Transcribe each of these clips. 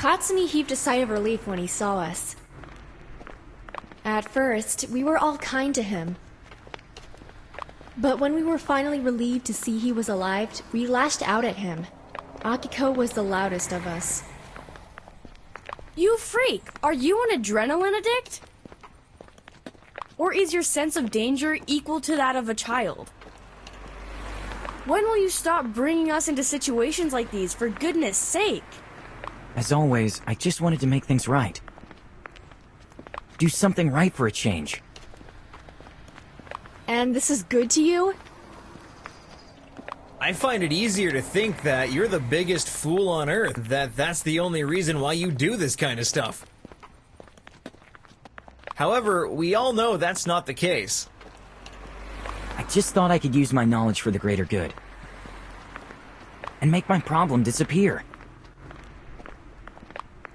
Katsumi heaved a sigh of relief when he saw us. At first, we were all kind to him. But when we were finally relieved to see he was alive, we lashed out at him. Akiko was the loudest of us. You freak! Are you an adrenaline addict? Or is your sense of danger equal to that of a child? When will you stop bringing us into situations like these, for goodness sake? As always, I just wanted to make things right. Do something right for a change. And this is good to you? I find it easier to think that you're the biggest fool on earth, that's the only reason why you do this kind of stuff. However, we all know that's not the case. I just thought I could use my knowledge for the greater good. And make my problem disappear.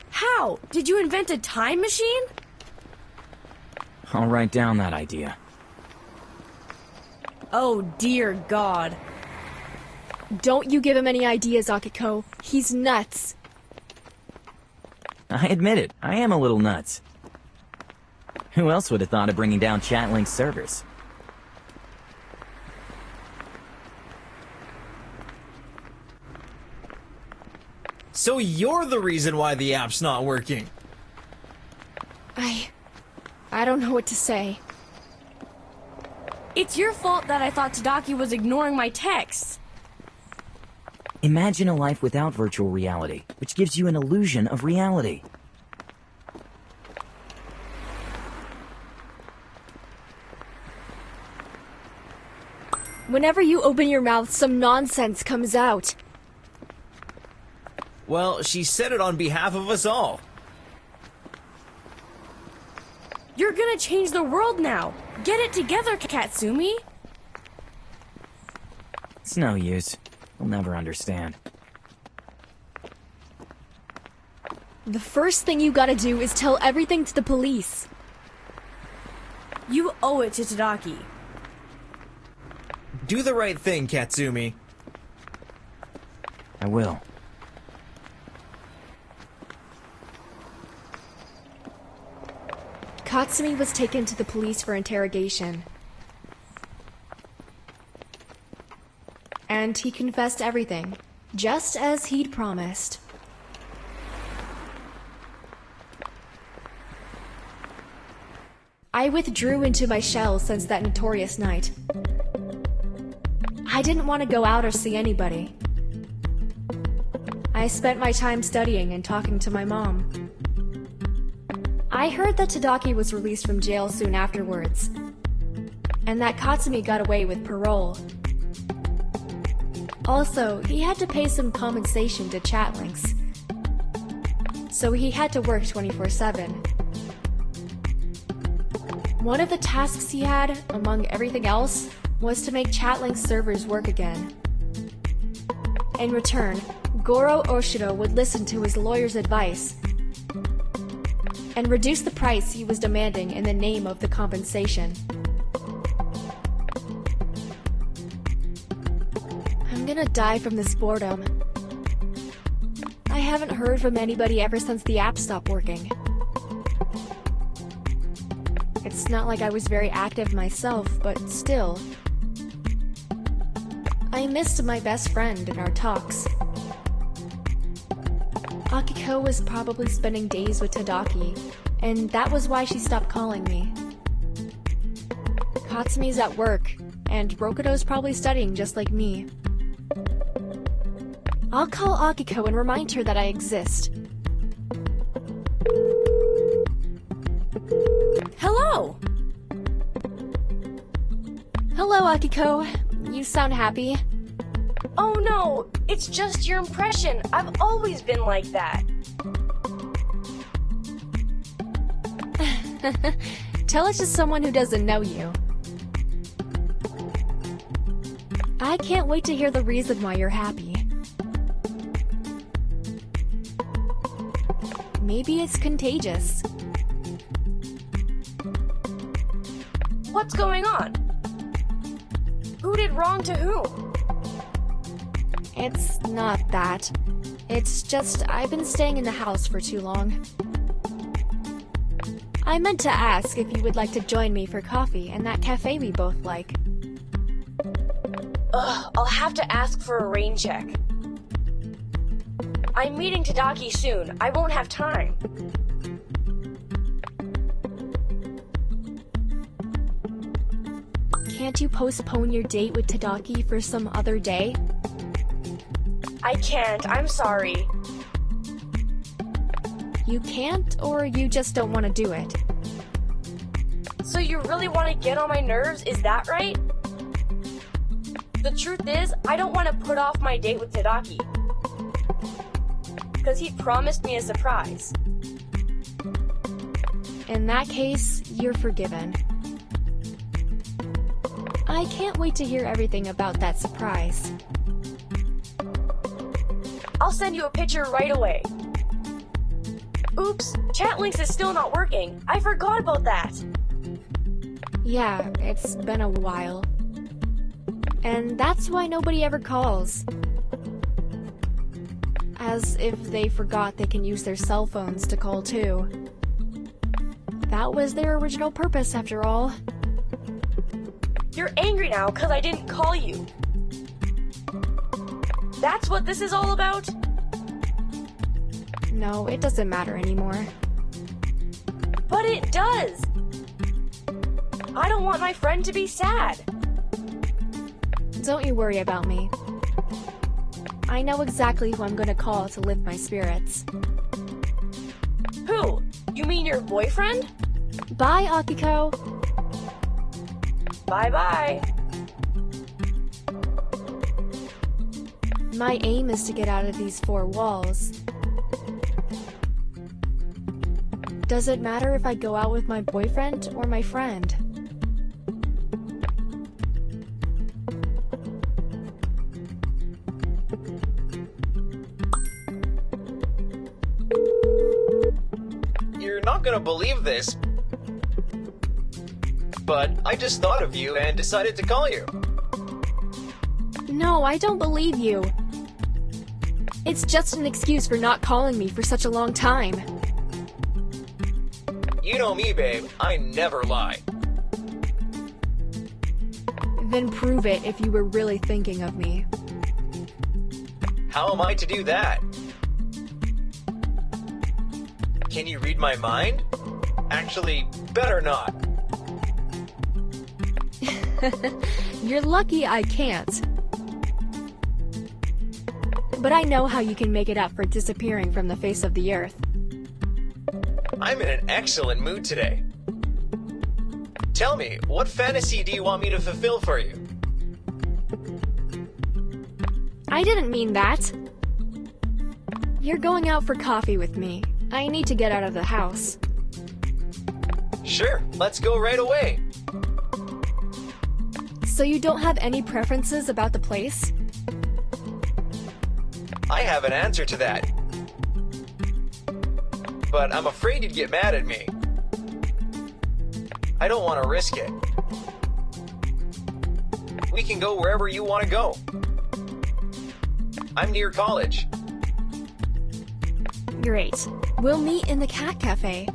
How? Did you invent a time machine? I'll write down that idea. Oh dear God. Don't you give him any ideas, Akiko. He's nuts. I admit it, I am a little nuts. Who else would have thought of bringing down ChatLinx servers? So you're the reason why the app's not working. I don't know what to say. It's your fault that I thought Tadaki was ignoring my texts. Imagine a life without virtual reality, which gives you an illusion of reality. Whenever you open your mouth, some nonsense comes out. Well, she said it on behalf of us all. You're gonna change the world now. Get it together, Katsumi. It's no use. You'll never understand. The first thing you gotta do is tell everything to the police. You owe it to Tadaki. Do the right thing, Katsumi. I will. Katsumi was taken to the police for interrogation. And he confessed everything, just as he'd promised. I withdrew into my shell since that notorious night. I didn't want to go out or see anybody. I spent my time studying and talking to my mom. I heard that Tadaki was released from jail soon afterwards, and that Katsumi got away with parole. Also, he had to pay some compensation to ChatLinx, so he had to work 24/7. One of the tasks he had, among everything else, was to make ChatLinx servers work again. In return, Goro Oshiro would listen to his lawyer's advice and reduce the price he was demanding in the name of the compensation. I'm gonna die from this boredom. I haven't heard from anybody ever since the app stopped working. It's not like I was very active myself, but still. I missed my best friend in our talks. Akiko was probably spending days with Tadaki, and that was why she stopped calling me. Katsumi's at work, and Rokuro's probably studying just like me. I'll call Akiko and remind her that I exist. Hello! Hello, Akiko. You sound happy. Oh no, it's just your impression. I've always been like that. Tell it to someone who doesn't know you. I can't wait to hear the reason why you're happy. Maybe it's contagious. What's going on? Who did wrong to whom? It's not that. It's just I've been staying in the house for too long. I meant to ask if you would like to join me for coffee in that cafe we both like. Ugh, I'll have to ask for a rain check. I'm meeting Tadaki soon. I won't have time. Can't you postpone your date with Tadaki for some other day? I can't. I'm sorry. You can't, or you just don't want to do it? So you really want to get on my nerves, is that right? The truth is, I don't want to put off my date with Tadaki. Because he promised me a surprise. In that case, you're forgiven. I can't wait to hear everything about that surprise. I'll send you a picture right away. Oops, ChatLinx is still not working. I forgot about that. Yeah, it's been a while. And that's why nobody ever calls. As if they forgot they can use their cell phones to call too. That was their original purpose after all. You're angry now because I didn't call you. That's what this is all about? No, it doesn't matter anymore. But it does! I don't want my friend to be sad. Don't you worry about me. I know exactly who I'm gonna call to lift my spirits. Who? You mean your boyfriend? Bye, Akiko! Bye-bye. My aim is to get out of these four walls. Does it matter if I go out with my boyfriend or my friend? You're not gonna believe this, but I just thought of you and decided to call you. No, I don't believe you. It's just an excuse for not calling me for such a long time. You know me, babe. I never lie. Then prove it if you were really thinking of me. How am I to do that? Can you read my mind? Actually, better not. You're lucky I can't. But I know how you can make it up for disappearing from the face of the earth. I'm in an excellent mood today. Tell me, what fantasy do you want me to fulfill for you? I didn't mean that. You're going out for coffee with me. I need to get out of the house. Sure, let's go right away. So you don't have any preferences about the place? I have an answer to that. But I'm afraid you'd get mad at me. I don't want to risk it. We can go wherever you want to go. I'm near college. Great. We'll meet in the cat cafe.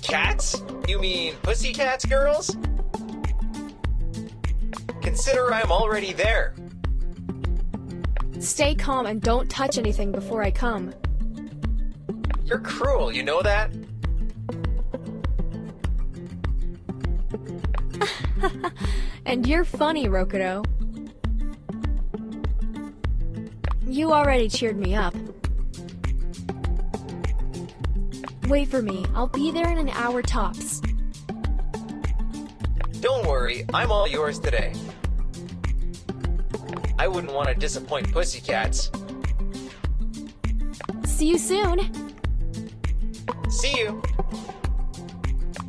Cats? You mean pussycats, girls? Consider I'm already there. Stay calm and don't touch anything before I come. You're cruel, you know that? And you're funny, Rokuro. You already cheered me up. Wait for me. I'll be there in an hour tops. Don't worry, I'm all yours today. I wouldn't want to disappoint pussycats. See you soon. See you.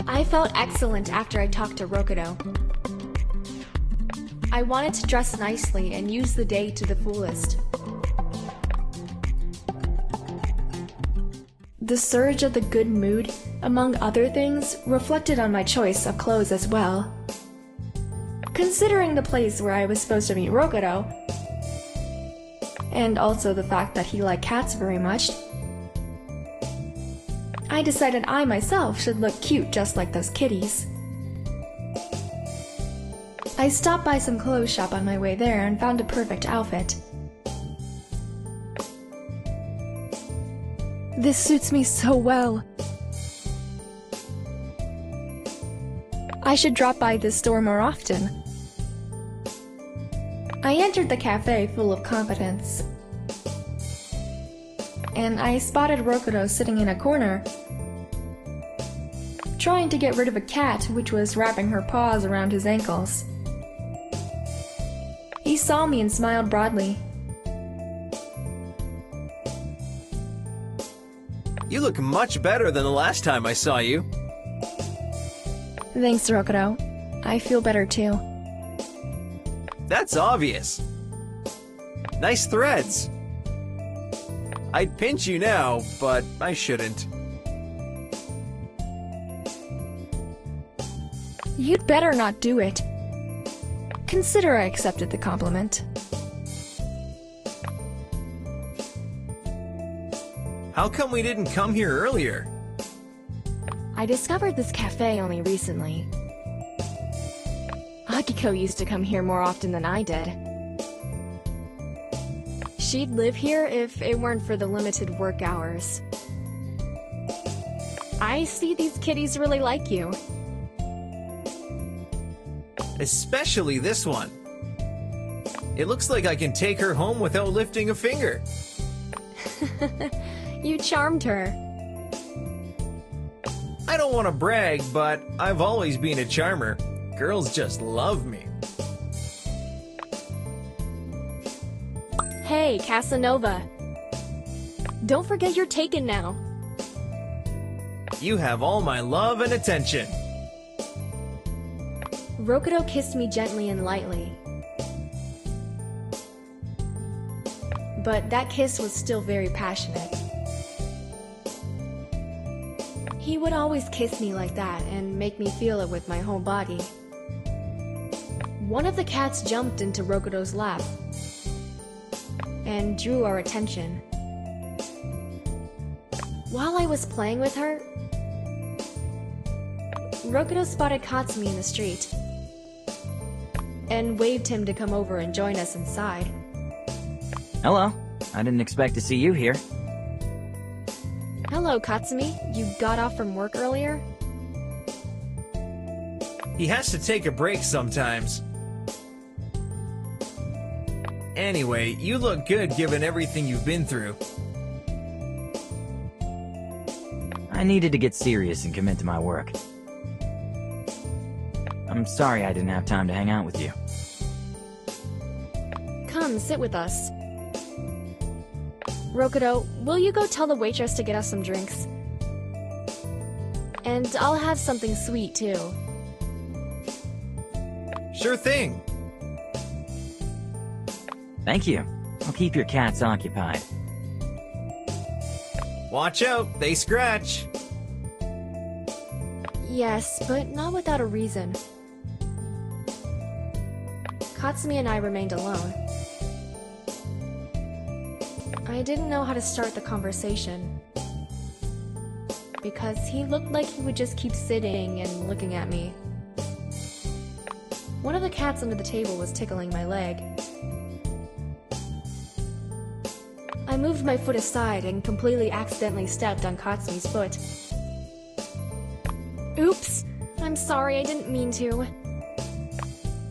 I felt excellent after I talked to Rokuro. I wanted to dress nicely and use the day to the fullest. The surge of the good mood, among other things, reflected on my choice of clothes as well. Considering the place where I was supposed to meet Rokuro, and also the fact that he liked cats very much, I decided I myself should look cute just like those kitties. I stopped by some clothes shop on my way there and found a perfect outfit. This suits me so well. I should drop by this store more often. I entered the cafe full of confidence, and I spotted Rokuro sitting in a corner, trying to get rid of a cat which was wrapping her paws around his ankles. He saw me and smiled broadly. You look much better than the last time I saw you. Thanks, Rokuro. I feel better too. That's obvious. Nice threads. I'd pinch you now, but I shouldn't. You'd better not do it. Consider I accepted the compliment. How come we didn't come here earlier? I discovered this cafe only recently. Akiko used to come here more often than I did. She'd live here if it weren't for the limited work hours. I see these kitties really like you. Especially this one. It looks like I can take her home without lifting a finger. You charmed her. I don't want to brag, but I've always been a charmer. Girls just love me. Hey, Casanova. Don't forget you're taken now. You have all my love and attention. Rokuro kissed me gently and lightly. But that kiss was still very passionate. He would always kiss me like that and make me feel it with my whole body. One of the cats jumped into Rokuro's lap and drew our attention. While I was playing with her, Rokuro spotted Katsumi in the street and waved him to come over and join us inside. Hello. I didn't expect to see you here. Hello, Katsumi. You got off from work earlier? He has to take a break sometimes. Anyway, you look good given everything you've been through. I needed to get serious and commit to my work. I'm sorry I didn't have time to hang out with you. Come, sit with us. Rokuro, will you go tell the waitress to get us some drinks? And I'll have something sweet, too. Sure thing. Thank you. I'll keep your cats occupied. Watch out, they scratch. Yes, but not without a reason. Katsumi and I remained alone. I didn't know how to start the conversation, because he looked like he would just keep sitting and looking at me. One of the cats under the table was tickling my leg. I moved my foot aside and completely accidentally stepped on Katsumi's foot. Oops! I'm sorry, I didn't mean to.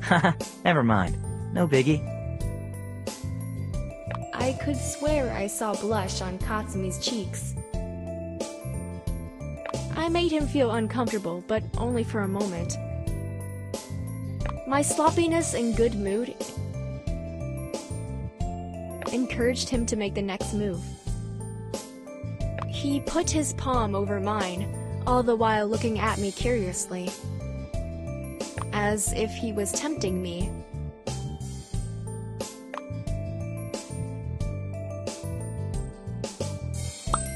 Haha, never mind. No biggie. I could swear I saw blush on Katsumi's cheeks. I made him feel uncomfortable, but only for a moment. My sloppiness and good mood encouraged him to make the next move. He put his palm over mine, all the while looking at me curiously, as if he was tempting me.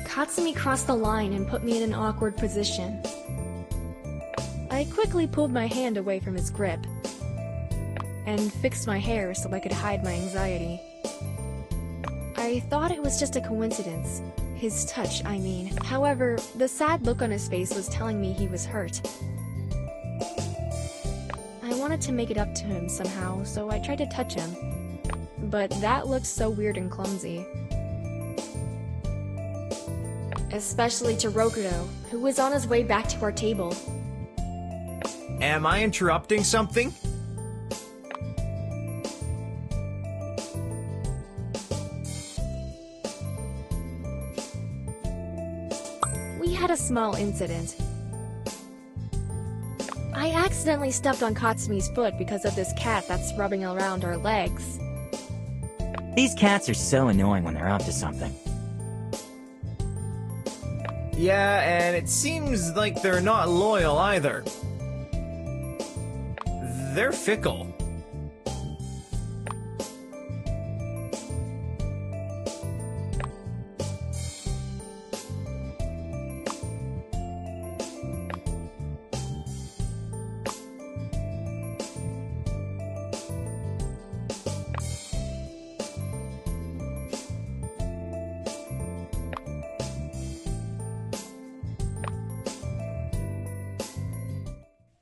Katsumi crossed the line and put me in an awkward position. I quickly pulled my hand away from his grip. and fixed my hair so I could hide my anxiety. I thought it was just a coincidence. His touch, I mean. However, the sad look on his face was telling me he was hurt. I wanted to make it up to him somehow, so I tried to touch him. But that looked so weird and clumsy. Especially to Rokuro, who was on his way back to our table. Am I interrupting something? We had a small incident. I accidentally stepped on Katsumi's foot because of this cat that's rubbing around our legs. These cats are so annoying when they're up to something. Yeah, and it seems like they're not loyal either. They're fickle.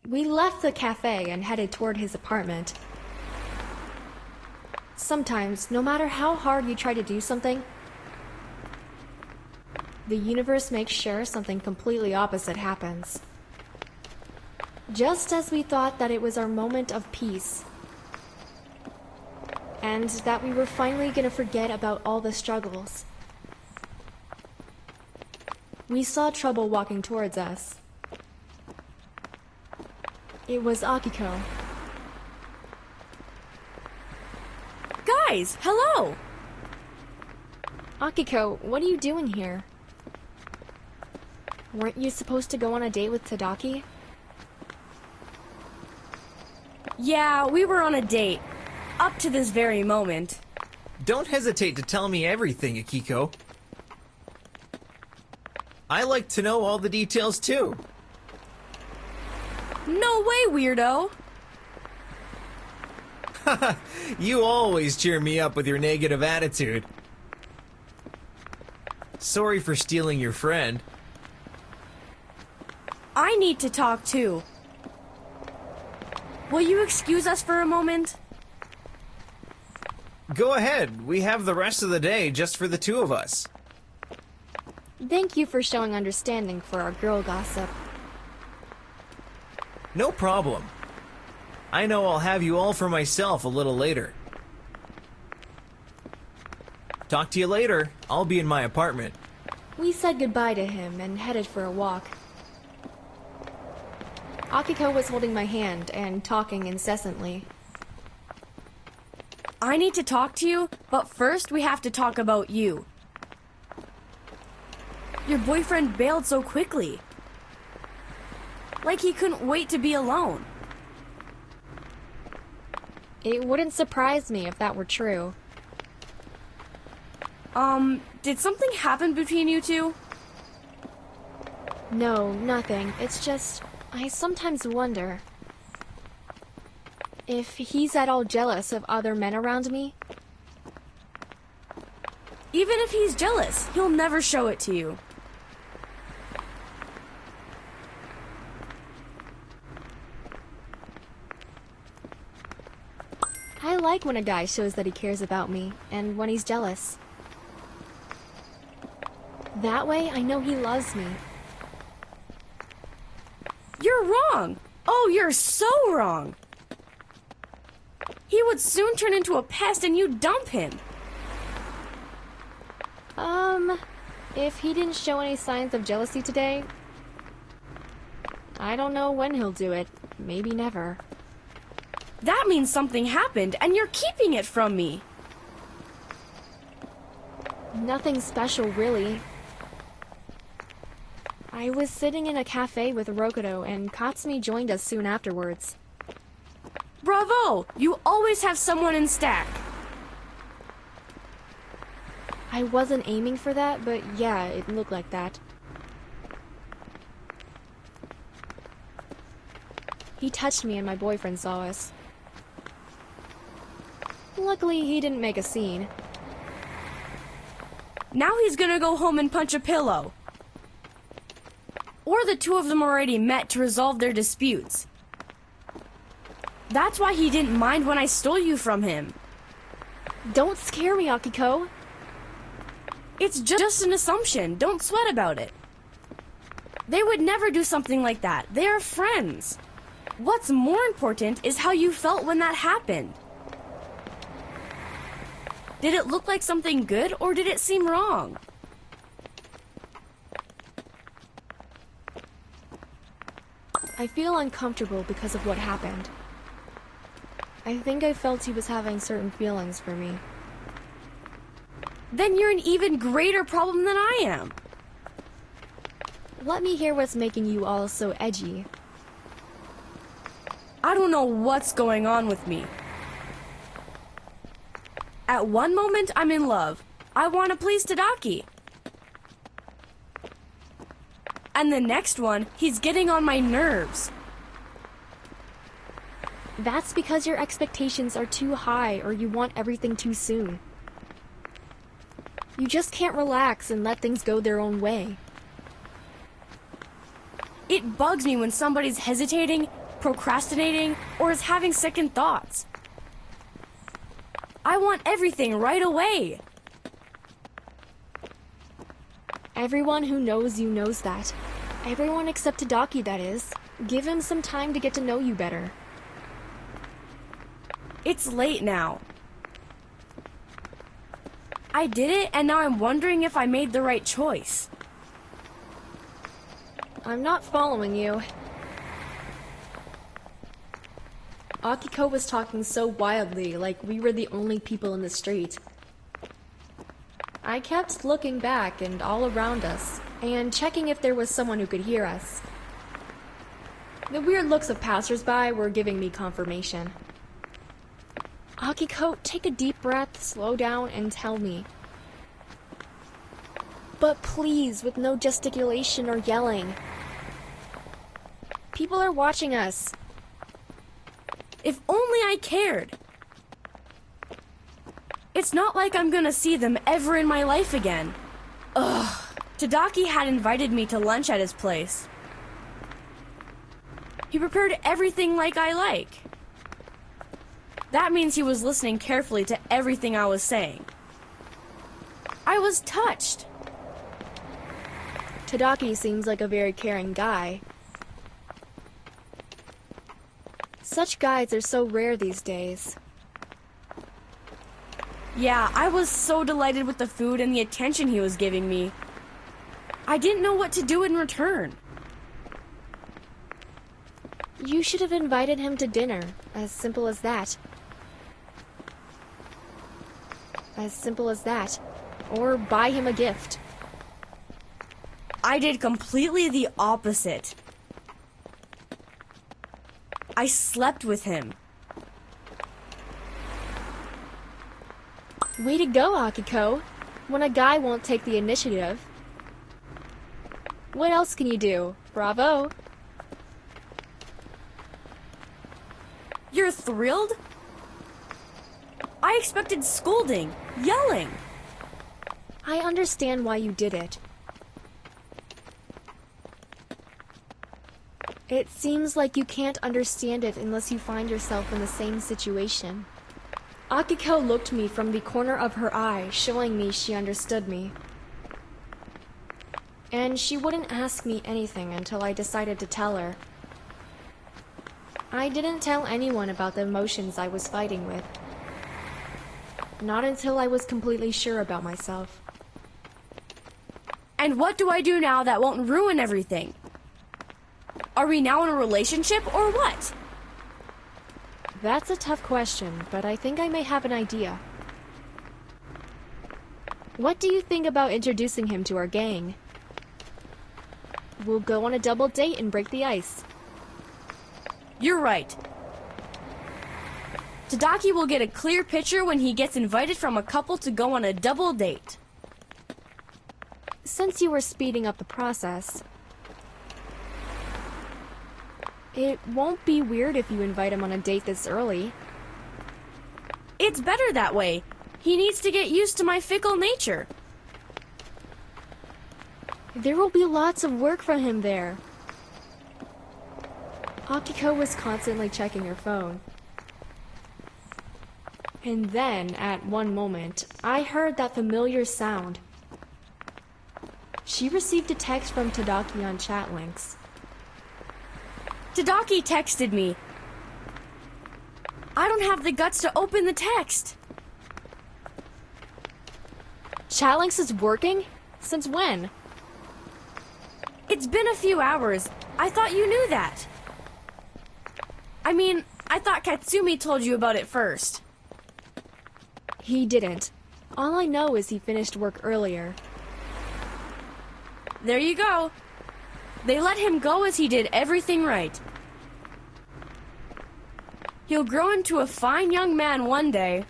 We left the cafe and headed toward his apartment. Sometimes, no matter how hard you try to do something, the universe makes sure something completely opposite happens. Just as we thought that it was our moment of peace, and that we were finally gonna forget about all the struggles, we saw trouble walking towards us. It was Akiko. Guys, hello! Akiko, what are you doing here? Weren't you supposed to go on a date with Tadaki? Yeah, we were on a date. Up to this very moment. Don't hesitate to tell me everything, Akiko. I like to know all the details too. No way, weirdo! You always cheer me up with your negative attitude. Sorry for stealing your friend. I need to talk too. Will you excuse us for a moment? Go ahead, we have the rest of the day just for the two of us. Thank you for showing understanding for our girl gossip. No problem. I know I'll have you all for myself a little later. Talk to you later. I'll be in my apartment. We said goodbye to him and headed for a walk. Akiko was holding my hand and talking incessantly. I need to talk to you, but first we have to talk about you. Your boyfriend bailed so quickly. Like he couldn't wait to be alone. It wouldn't surprise me if that were true. Did something happen between you two? No, nothing. It's just, I sometimes wonder if he's at all jealous of other men around me. Even if he's jealous, he'll never show it to you. I like when a guy shows that he cares about me, and when he's jealous. That way, I know he loves me. You're wrong! Oh, you're so wrong! He would soon turn into a pest and you'd dump him. If he didn't show any signs of jealousy today, I don't know when he'll do it. Maybe never. That means something happened and you're keeping it from me. Nothing special, really. I was sitting in a cafe with Rokuro, and Katsumi joined us soon afterwards. Bravo! You always have someone in stack. I wasn't aiming for that, but yeah, it looked like that. He touched me and my boyfriend saw us. Luckily, he didn't make a scene. Now he's gonna go home and punch a pillow. Or the two of them already met to resolve their disputes. That's why he didn't mind when I stole you from him. Don't scare me, Akiko. It's just an assumption. Don't sweat about it. They would never do something like that. They are friends. What's more important is how you felt when that happened. Did it look like something good, or did it seem wrong? I feel uncomfortable because of what happened. I think I felt he was having certain feelings for me. Then you're an even greater problem than I am. Let me hear what's making you all so edgy. I don't know what's going on with me. At one moment, I'm in love. I want to please Tadaki. And the next one, he's getting on my nerves. That's because your expectations are too high or you want everything too soon. You just can't relax and let things go their own way. It bugs me when somebody's hesitating, procrastinating, or is having second thoughts. I want everything right away. Everyone who knows you knows that. Everyone except Tadaki, that is. Give him some time to get to know you better. It's late now. I did it, and now I'm wondering if I made the right choice. I'm not following you. Akiko was talking so wildly, like we were the only people in the street. I kept looking back and all around us, and checking if there was someone who could hear us. The weird looks of passersby were giving me confirmation. Akiko, take a deep breath, slow down, and tell me. But please, with no gesticulation or yelling. People are watching us. If only I cared. It's not like I'm gonna see them ever in my life again. Ugh. Tadaki had invited me to lunch at his place. He prepared everything like I like. That means he was listening carefully to everything I was saying. I was touched. Tadaki seems like a very caring guy. Such guys are so rare these days. Yeah, I was so delighted with the food and the attention he was giving me. I didn't know what to do in return. You should have invited him to dinner. As simple as that. As simple as that. Or buy him a gift. I did completely the opposite. I slept with him. Way to go, Akiko. When a guy won't take the initiative. What else can you do? Bravo. You're thrilled? I expected scolding, yelling. I understand why you did it. It seems like you can't understand it unless you find yourself in the same situation. Akiko looked me from the corner of her eye, showing me she understood me. And she wouldn't ask me anything until I decided to tell her. I didn't tell anyone about the emotions I was fighting with. Not until I was completely sure about myself. And what do I do now that won't ruin everything? Are we now in a relationship or what? That's a tough question, but I think I may have an idea. What do you think about introducing him to our gang? We'll go on a double date and break the ice. You're right. Tadaki will get a clear picture when he gets invited from a couple to go on a double date. Since you were speeding up the process, it won't be weird if you invite him on a date this early. It's better that way. He needs to get used to my fickle nature. There will be lots of work for him there. Akiko was constantly checking her phone. And then, at one moment, I heard that familiar sound. She received a text from Tadaki on ChatLinx. Tadaki texted me. I don't have the guts to open the text. ChatLinx is working? Since when? It's been a few hours. I thought you knew that. I mean, I thought Katsumi told you about it first. He didn't. All I know is he finished work earlier. There you go. They let him go as he did everything right. He'll grow into a fine young man one day.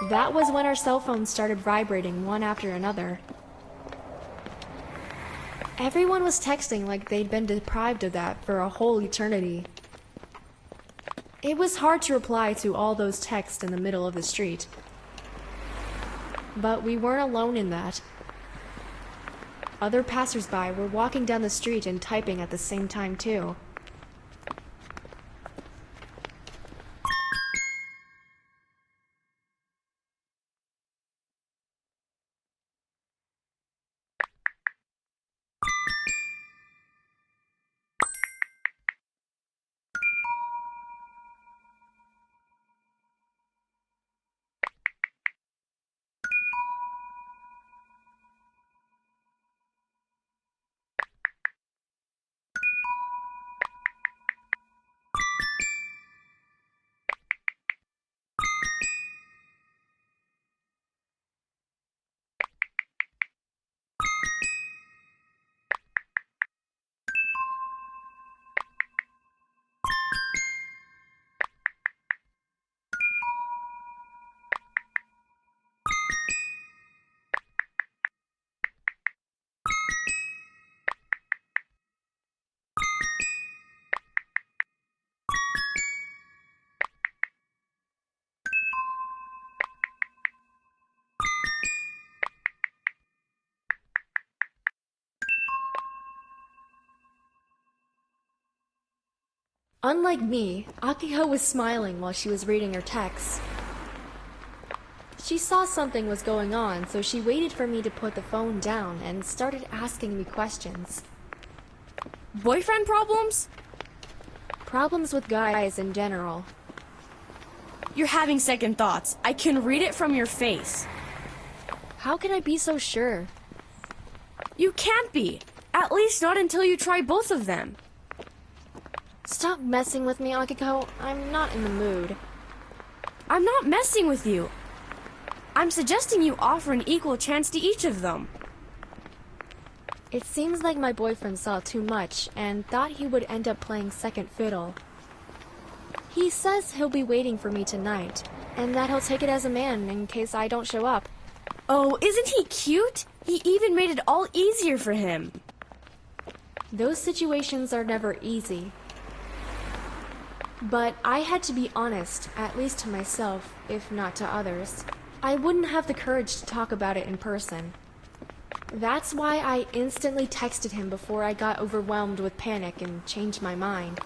That was when our cell phones started vibrating one after another. Everyone was texting like they'd been deprived of that for a whole eternity. It was hard to reply to all those texts in the middle of the street. But we weren't alone in that. Other passersby were walking down the street and typing at the same time too. Unlike me, Akiko was smiling while she was reading her texts. She saw something was going on, so she waited for me to put the phone down and started asking me questions. Boyfriend problems? Problems with guys in general. You're having second thoughts. I can read it from your face. How can I be so sure? You can't be. At least not until you try both of them. Stop messing with me, Akiko. I'm not in the mood. I'm not messing with you. I'm suggesting you offer an equal chance to each of them. It seems like my boyfriend saw too much and thought he would end up playing second fiddle. He says he'll be waiting for me tonight, and that he'll take it as a man in case I don't show up. Oh, isn't he cute? He even made it all easier for him. Those situations are never easy. But I had to be honest, at least to myself, if not to others. I wouldn't have the courage to talk about it in person. That's why I instantly texted him before I got overwhelmed with panic and changed my mind.